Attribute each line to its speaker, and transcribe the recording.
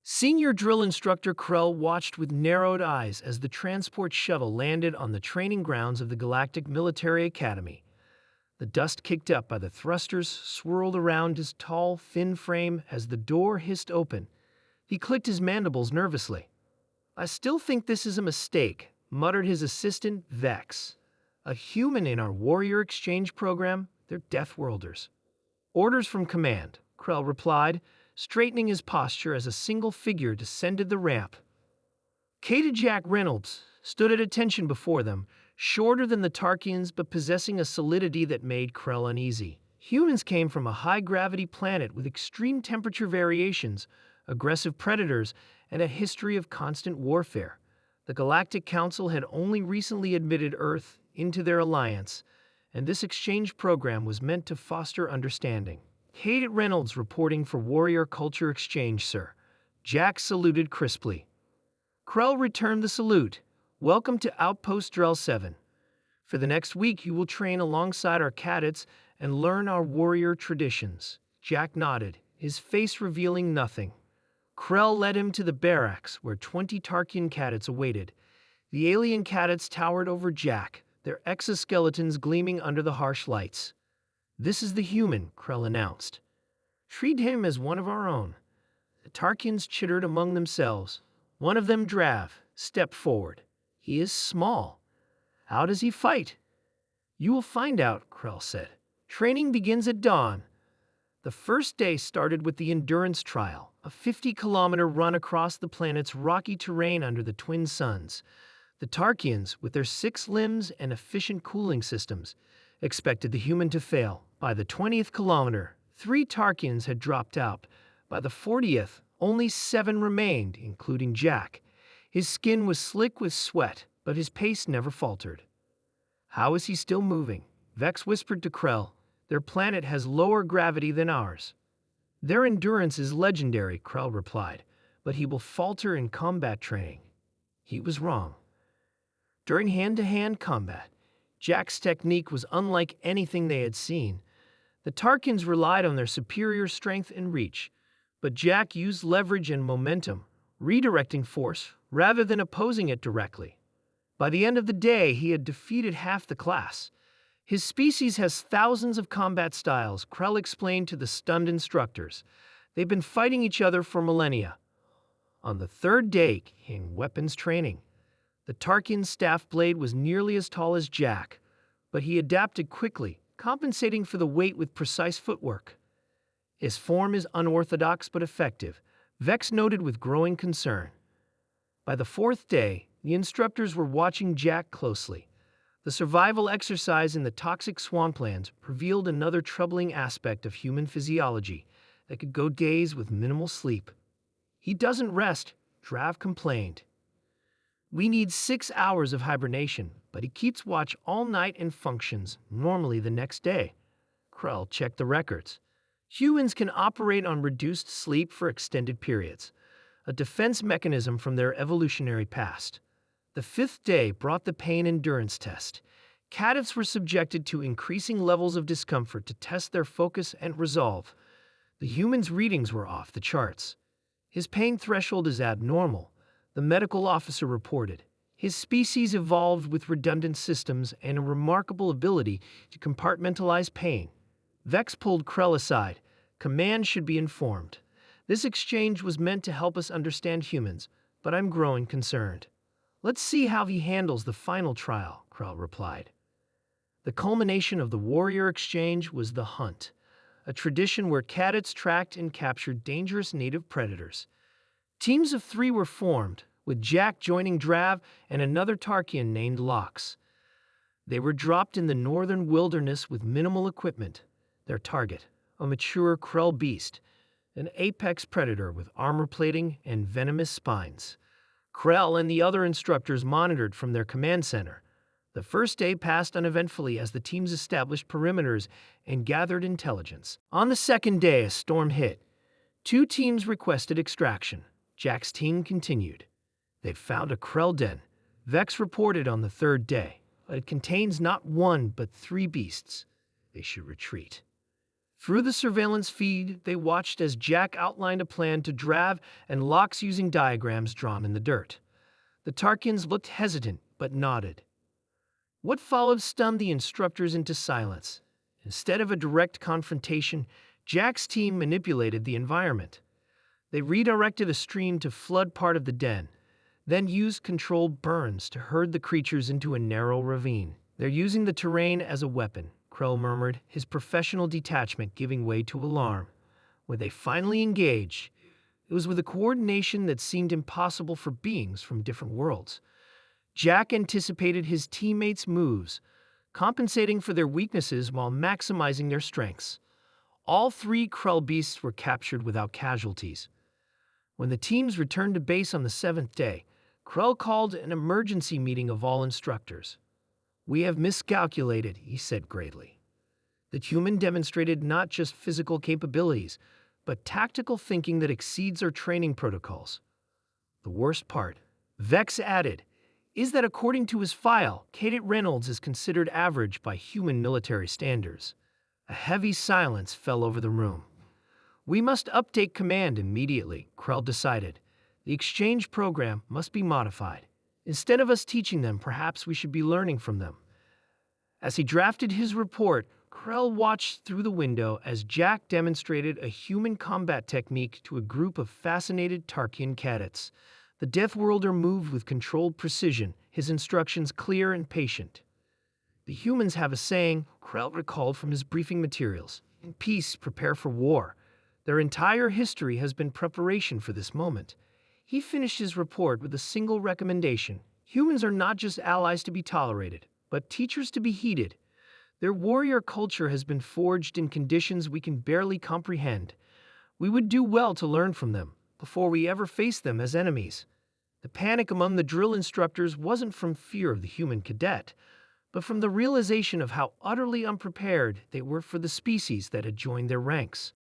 Speaker 1: Senior drill instructor Krell watched with narrowed eyes as the transport shuttle landed on the training grounds of the Galactic Military Academy. The dust kicked up by the thrusters swirled around his tall, thin frame as the door hissed open. He clicked his mandibles nervously. "I still think this is a mistake," muttered his assistant, Vex. "A human in our warrior exchange program? They're Deathworlders." "Orders from command," Krell replied, straightening his posture as a single figure descended the ramp. Cadet Jack Reynolds stood at attention before them, shorter than the Tarkians but possessing a solidity that made Krell uneasy. Humans came from a high-gravity planet with extreme temperature variations, aggressive predators, and a history of constant warfare. The Galactic Council had only recently admitted Earth into their alliance, and this exchange program was meant to foster understanding. "Cadet Reynolds reporting for Warrior Culture Exchange, sir." Jack saluted crisply. Krell returned the salute. "Welcome to Outpost Drell 7. For the next week you will train alongside our cadets and learn our warrior traditions." Jack nodded, his face revealing nothing. Krell led him to the barracks where 20 Tarkian cadets awaited. The alien cadets towered over Jack, their exoskeletons gleaming under the harsh lights. "This is the human," Krell announced. "Treat him as one of our own." The Tarkians chittered among themselves. One of them, Drav, stepped forward. "He is small. How does he fight?" "You will find out," Krell said. "Training begins at dawn." The first day started with the endurance trial, a 50-kilometer run across the planet's rocky terrain under the twin suns. The Tarkians, with their 6 limbs and efficient cooling systems, expected the human to fail. By the 20th kilometer, 3 Tarkians had dropped out. By the 40th, only 7 remained, including Jack. His skin was slick with sweat, but his pace never faltered. "How is he still moving?" Vex whispered to Krell. "Their planet has lower gravity than ours." "Their endurance is legendary," Krell replied, "but he will falter in combat training." He was wrong. During hand-to-hand combat, Jack's technique was unlike anything they had seen. The Tarkians relied on their superior strength and reach, but Jack used leverage and momentum, redirecting force rather than opposing it directly. By the end of the day, he had defeated half the class. "His species has thousands of combat styles," Krell explained to the stunned instructors. "They've been fighting each other for millennia." On the third day came weapons training. The Tarkian's staff blade was nearly as tall as Jack, but he adapted quickly, compensating for the weight with precise footwork. "His form is unorthodox but effective," Vex noted with growing concern. By the 4th day, the instructors were watching Jack closely. The survival exercise in the toxic swamplands revealed another troubling aspect of human physiology that could go days with minimal sleep. "He doesn't rest," Drav complained. "We need 6 hours of hibernation, but he keeps watch all night and functions normally the next day." Krell checked the records. Humans can operate on reduced sleep for extended periods, a defense mechanism from their evolutionary past. The 5th day brought the pain endurance test. Cadets were subjected to increasing levels of discomfort to test their focus and resolve. The human's readings were off the charts. "His pain threshold is abnormal," the medical officer reported. "His species evolved with redundant systems and a remarkable ability to compartmentalize pain." Vex pulled Krell aside. "Command should be informed. This exchange was meant to help us understand humans, but I'm growing concerned." "Let's see how he handles the final trial," Krell replied. The culmination of the warrior exchange was the hunt, a tradition where cadets tracked and captured dangerous native predators. Teams of 3 were formed, with Jack joining Drav and another Tarkian named Lox. They were dropped in the northern wilderness with minimal equipment. Their target, a mature Krell beast, an apex predator with armor plating and venomous spines. Krell and the other instructors monitored from their command center. The first day passed uneventfully as the teams established perimeters and gathered intelligence. On the second day, a storm hit. 2 teams requested extraction. Jack's team continued. "They've found a Krell den," Vex reported on the 3rd day, "but it contains not 1 but 3 beasts. They should retreat." Through the surveillance feed, they watched as Jack outlined a plan to Drav and Lox using diagrams drawn in the dirt. The Tarkins looked hesitant, but nodded. What followed stunned the instructors into silence. Instead of a direct confrontation, Jack's team manipulated the environment. They redirected a stream to flood part of the den, then used controlled burns to herd the creatures into a narrow ravine. "They're using the terrain as a weapon," Krell murmured, his professional detachment giving way to alarm. When they finally engaged, it was with a coordination that seemed impossible for beings from different worlds. Jack anticipated his teammates' moves, compensating for their weaknesses while maximizing their strengths. All three Krell beasts were captured without casualties. When the teams returned to base on the 7th day, Krell called an emergency meeting of all instructors. "We have miscalculated," he said gravely. "The human demonstrated not just physical capabilities, but tactical thinking that exceeds our training protocols. The worst part," Vex added, "is that according to his file, Cadet Reynolds is considered average by human military standards." A heavy silence fell over the room. "We must update command immediately," Krell decided. "The exchange program must be modified. Instead of us teaching them, perhaps we should be learning from them." As he drafted his report, Krell watched through the window as Jack demonstrated a human combat technique to a group of fascinated Tarkin cadets. The Deathworlder moved with controlled precision, his instructions clear and patient. "The humans have a saying," Krell recalled from his briefing materials. "In peace, prepare for war." Their entire history has been preparation for this moment. He finished his report with a single recommendation. Humans are not just allies to be tolerated, but teachers to be heeded. Their warrior culture has been forged in conditions we can barely comprehend. We would do well to learn from them before we ever face them as enemies. The panic among the drill instructors wasn't from fear of the human cadet, but from the realization of how utterly unprepared they were for the species that had joined their ranks.